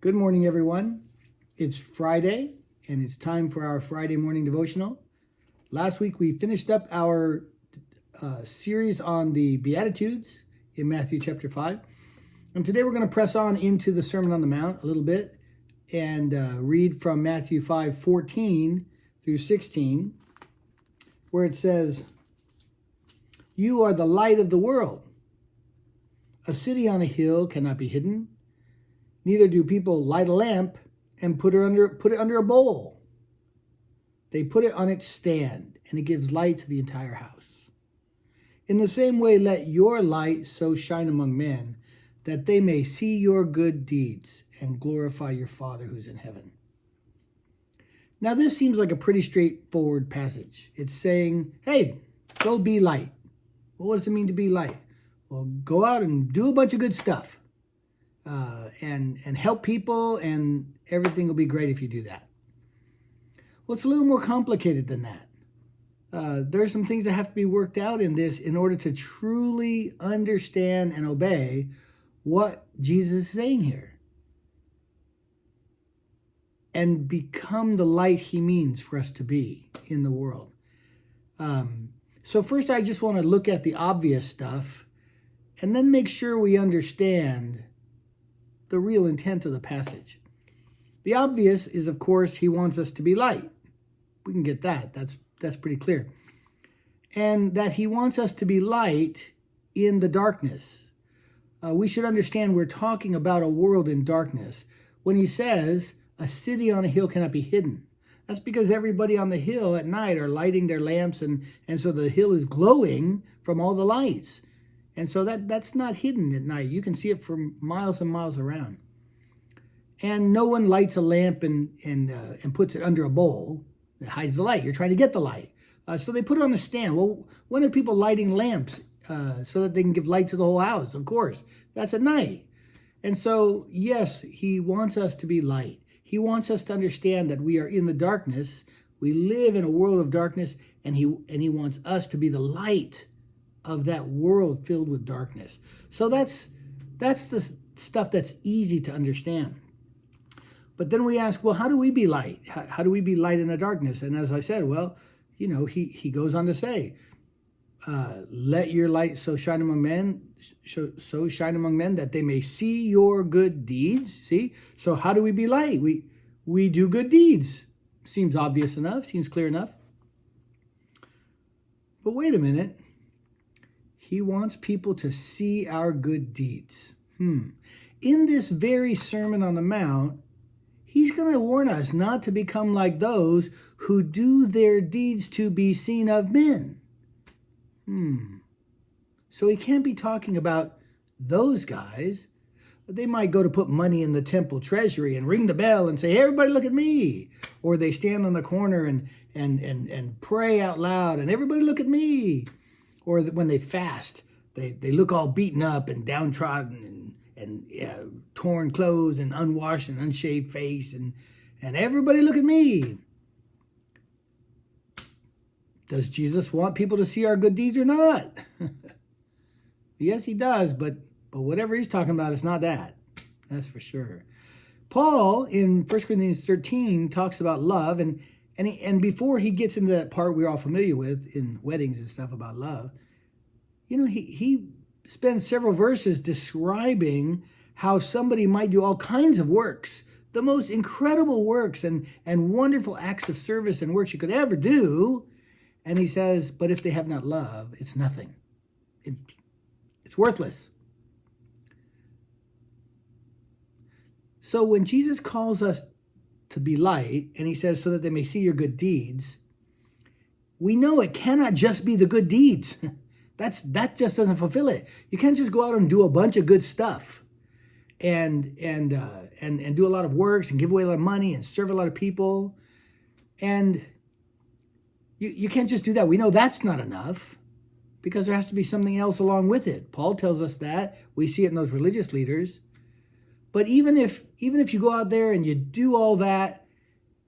Good morning, everyone. It's Friday, and it's time for our Friday morning devotional. Last week, we finished up our series on the Beatitudes in Matthew chapter 5. And today, we're going to press on into the Sermon on the Mount a little bit and read from Matthew 5:14 through 16, where it says, "You are the light of the world. A city on a hill cannot be hidden. Neither do people light a lamp and put it under a bowl. They put it on its stand, and it gives light to the entire house. In the same way, let your light so shine among men that they may see your good deeds and glorify your Father who's in heaven." Now, this seems like a pretty straightforward passage. It's saying, hey, go be light. Well, what does it mean to be light? Well, go out and do a bunch of good stuff. And help people, and everything will be great if you do that. Well, it's a little more complicated than that. There's some things that have to be worked out in this in order to truly understand and obey what Jesus is saying here and become the light he means for us to be in the world. So first, I just want to look at the obvious stuff and then make sure we understand the real intent of the passage. The obvious is, of course, he wants us to be light. We can get that. That's pretty clear. And that he wants us to be light in the darkness. We should understand we're talking about a world in darkness. When he says a city on a hill cannot be hidden, that's because everybody on the hill at night are lighting their lamps, and so the hill is glowing from all the lights. And so that's not hidden at night. You can see it for miles and miles around. And no one lights a lamp and puts it under a bowl that hides the light. You're trying to get the light. So they put it on a stand. Well, when are people lighting lamps so that they can give light to the whole house? Of course, that's at night. And so, yes, he wants us to be light. He wants us to understand that we are in the darkness. We live in a world of darkness, and he wants us to be the light of that world filled with darkness. So that's the stuff that's easy to understand. But then we ask, well, how do we be light? How do we be light in the darkness? And as I said, well, he goes on to say, let your light so shine among men, that they may see your good deeds. See? So how do we be light? We do good deeds. Seems obvious enough, seems clear enough. But wait a minute. He wants people to see our good deeds. In this very Sermon on the Mount, he's going to warn us not to become like those who do their deeds to be seen of men. So he can't be talking about those guys. They might go to put money in the temple treasury and ring the bell and say, hey, everybody look at me. Or they stand on the corner and pray out loud and everybody look at me. Or when they fast, they look all beaten up and downtrodden and torn clothes and unwashed and unshaved face and everybody look at me. Does Jesus want people to see our good deeds or not? Yes, he does, but whatever he's talking about, it's not that. That's for sure. Paul in 1 Corinthians 13 talks about love, and before he gets into that part we're all familiar with in weddings and stuff about love, he spends several verses describing how somebody might do all kinds of works, the most incredible works and wonderful acts of service and works you could ever do. And he says, but if they have not love, it's nothing. It's worthless. So when Jesus calls us to be light, and he says, so that they may see your good deeds, we know it cannot just be the good deeds. That just doesn't fulfill it. You can't just go out and do a bunch of good stuff and do a lot of works and give away a lot of money and serve a lot of people. And you can't just do that. We know that's not enough because there has to be something else along with it. Paul tells us that. We see it in those religious leaders. But even if you go out there and you do all that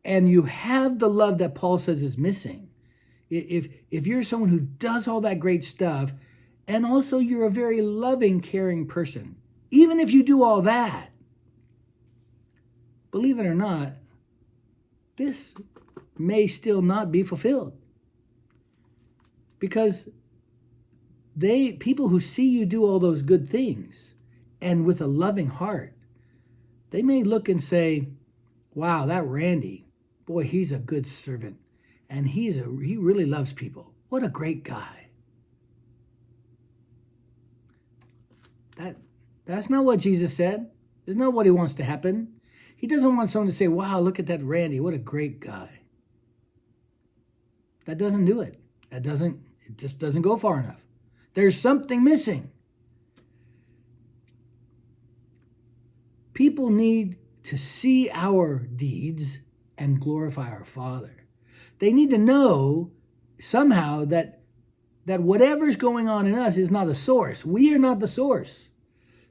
and you have the love that Paul says is missing, if you're someone who does all that great stuff and also you're a very loving, caring person, even if you do all that, believe it or not, this may still not be fulfilled. Because people who see you do all those good things and with a loving heart, they may look and say, wow, that Randy, boy, he's a good servant. And he really loves people. What a great guy. That's not what Jesus said. That's not what he wants to happen. He doesn't want someone to say, wow, look at that Randy, what a great guy. That doesn't do it. It just doesn't go far enough. There's something missing. People need to see our deeds and glorify our Father. They need to know somehow that whatever's going on in us is not the source. We are not the source.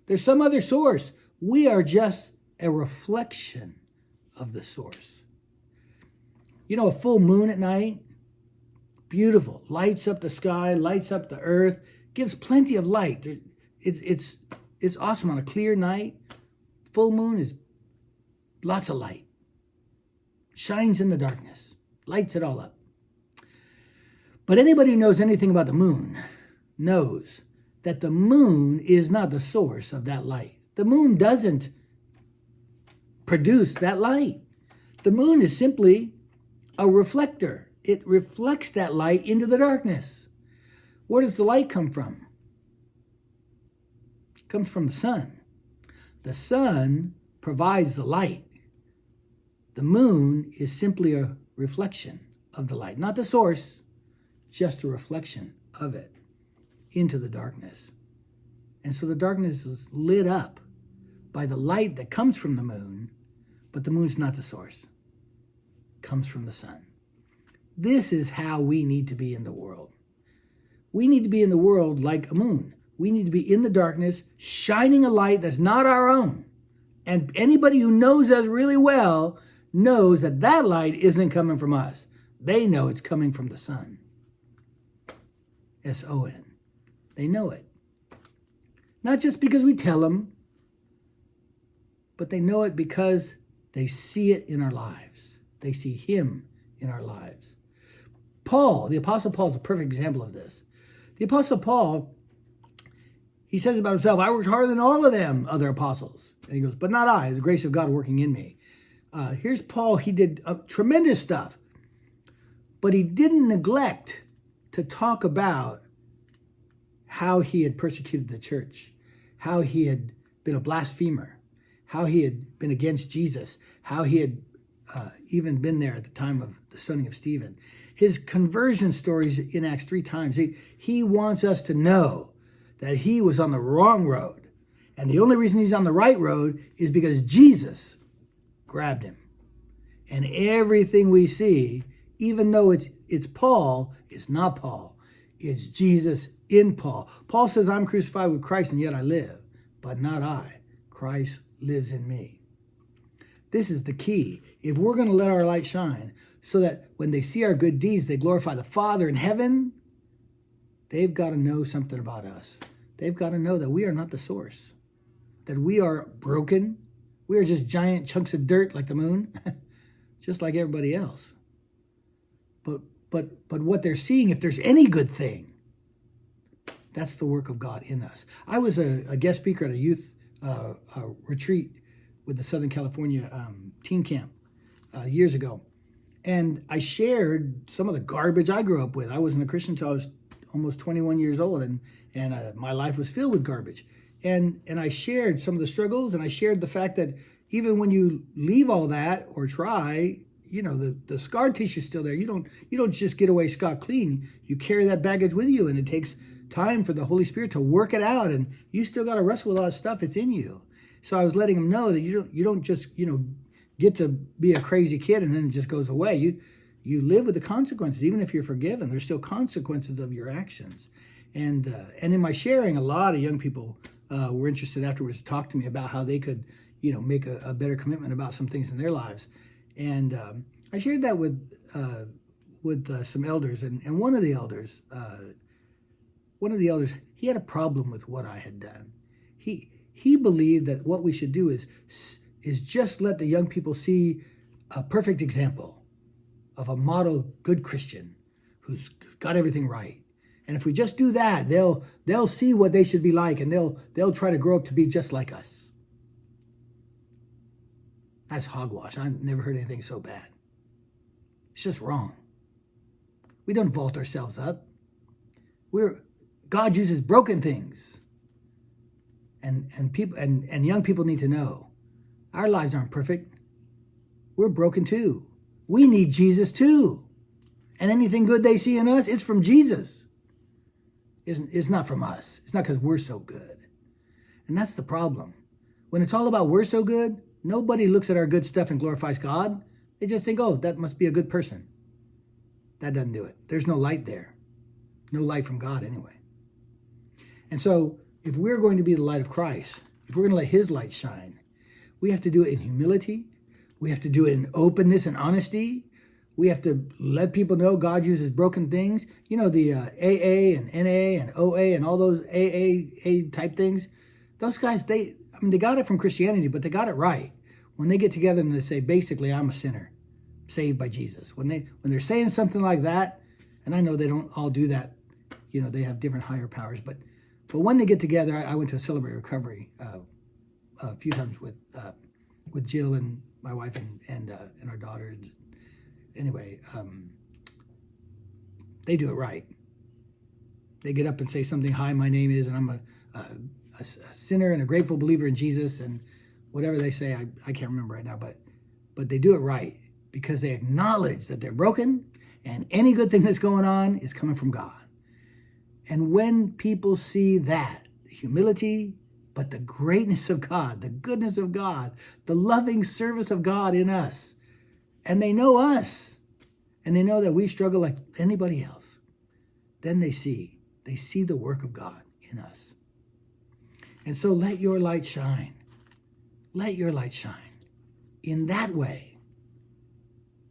There's some other source. We are just a reflection of the source. You know, a full moon at night, beautiful. Lights up the sky, lights up the earth, gives plenty of light. It's awesome on a clear night. Full moon is lots of light. Shines in the darkness. Lights it all up. But anybody who knows anything about the moon knows that the moon is not the source of that light. The moon doesn't produce that light. The moon is simply a reflector. It reflects that light into the darkness. Where does the light come from? It comes from the sun. The sun provides the light. The moon is simply a reflection of the light, not the source, just a reflection of it into the darkness. And so the darkness is lit up by the light that comes from the moon, but the moon's not the source. It comes from the sun. This is how we need to be in the world. We need to be in the world like a moon. We need to be in the darkness, shining a light that's not our own. And anybody who knows us really well knows that that light isn't coming from us. They know it's coming from the sun. S-O-N. They know it. Not just because we tell them, but they know it because they see it in our lives. They see him in our lives. Paul, the Apostle Paul, is a perfect example of this. The Apostle Paul, he says about himself, I worked harder than all of them other apostles. And he goes, but not I, it's the grace of God working in me. Here's Paul, he did tremendous stuff, but he didn't neglect to talk about how he had persecuted the church, how he had been a blasphemer, how he had been against Jesus, how he had even been there at the time of the stoning of Stephen. His conversion stories in Acts 3 times. He wants us to know that he was on the wrong road. And the only reason he's on the right road is because Jesus grabbed him. And everything we see, even though it's Paul, it's not Paul. It's Jesus in Paul. Paul says, I'm crucified with Christ and yet I live, but not I. Christ lives in me. This is the key. If we're going to let our light shine so that when they see our good deeds, they glorify the Father in heaven, they've got to know something about us. They've got to know that we are not the source, that we are broken. We are just giant chunks of dirt like the moon, just like everybody else. But what they're seeing, if there's any good thing, that's the work of God in us. I was a guest speaker at a youth retreat with the Southern California teen camp years ago. And I shared some of the garbage I grew up with. I wasn't a Christian until I was almost 21 years old, and my life was filled with garbage. And I shared some of the struggles, and I shared the fact that even when you leave all that or try, the scar tissue's still there. You don't just get away scot-clean. You carry that baggage with you, and it takes time for the Holy Spirit to work it out, and you still got to wrestle with all that stuff. It's in you. So I was letting them know that you don't just get to be a crazy kid and then it just goes away. You live with the consequences. Even if you're forgiven, there's still consequences of your actions. And in my sharing, a lot of young people were interested afterwards to talk to me about how they could make a better commitment about some things in their lives. And I shared that with some elders, and one of the elders, he had a problem with what I had done. He believed that what we should do is just let the young people see a perfect example of a model good Christian who's got everything right. And if we just do that, they'll see what they should be like, and they'll try to grow up to be just like us. That's hogwash. I never heard anything so bad. It's just wrong. We don't vault ourselves up. God uses broken things. And people and young people need to know our lives aren't perfect. We're broken too. We need Jesus too. And anything good they see in us, it's from Jesus. It's not from us. It's not because we're so good. And that's the problem. When it's all about we're so good, nobody looks at our good stuff and glorifies God. They just think, oh, that must be a good person. That doesn't do it. There's no light there. No light from God anyway. And so if we're going to be the light of Christ, if we're going to let his light shine, we have to do it in humility. We have to do it in openness and honesty. We have to let people know God uses broken things. You know, the AA and NA and OA and all those AA type things. Those guys, they got it from Christianity, but they got it right. When they get together and they say, basically, I'm a sinner, saved by Jesus. When they're saying something like that, and I know they don't all do that, you know, they have different higher powers, but when they get together, I went to a Celebrate Recovery a few times with Jill and my wife and our daughter. Anyway, they do it right. They get up and say something, hi, my name is, and I'm a sinner and a grateful believer in Jesus, and whatever they say, I can't remember right now, but they do it right because they acknowledge that they're broken and any good thing that's going on is coming from God. And when people see that, the humility, but the greatness of God, the goodness of God, the loving service of God in us, and they know us, and they know that we struggle like anybody else, then they see the work of God in us. And so let your light shine. Let your light shine in that way,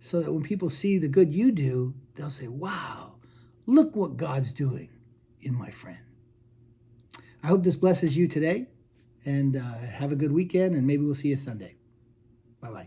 so that when people see the good you do, they'll say, wow, look what God's doing in my friend. I hope this blesses you today, and have a good weekend, and maybe we'll see you Sunday. Bye-bye.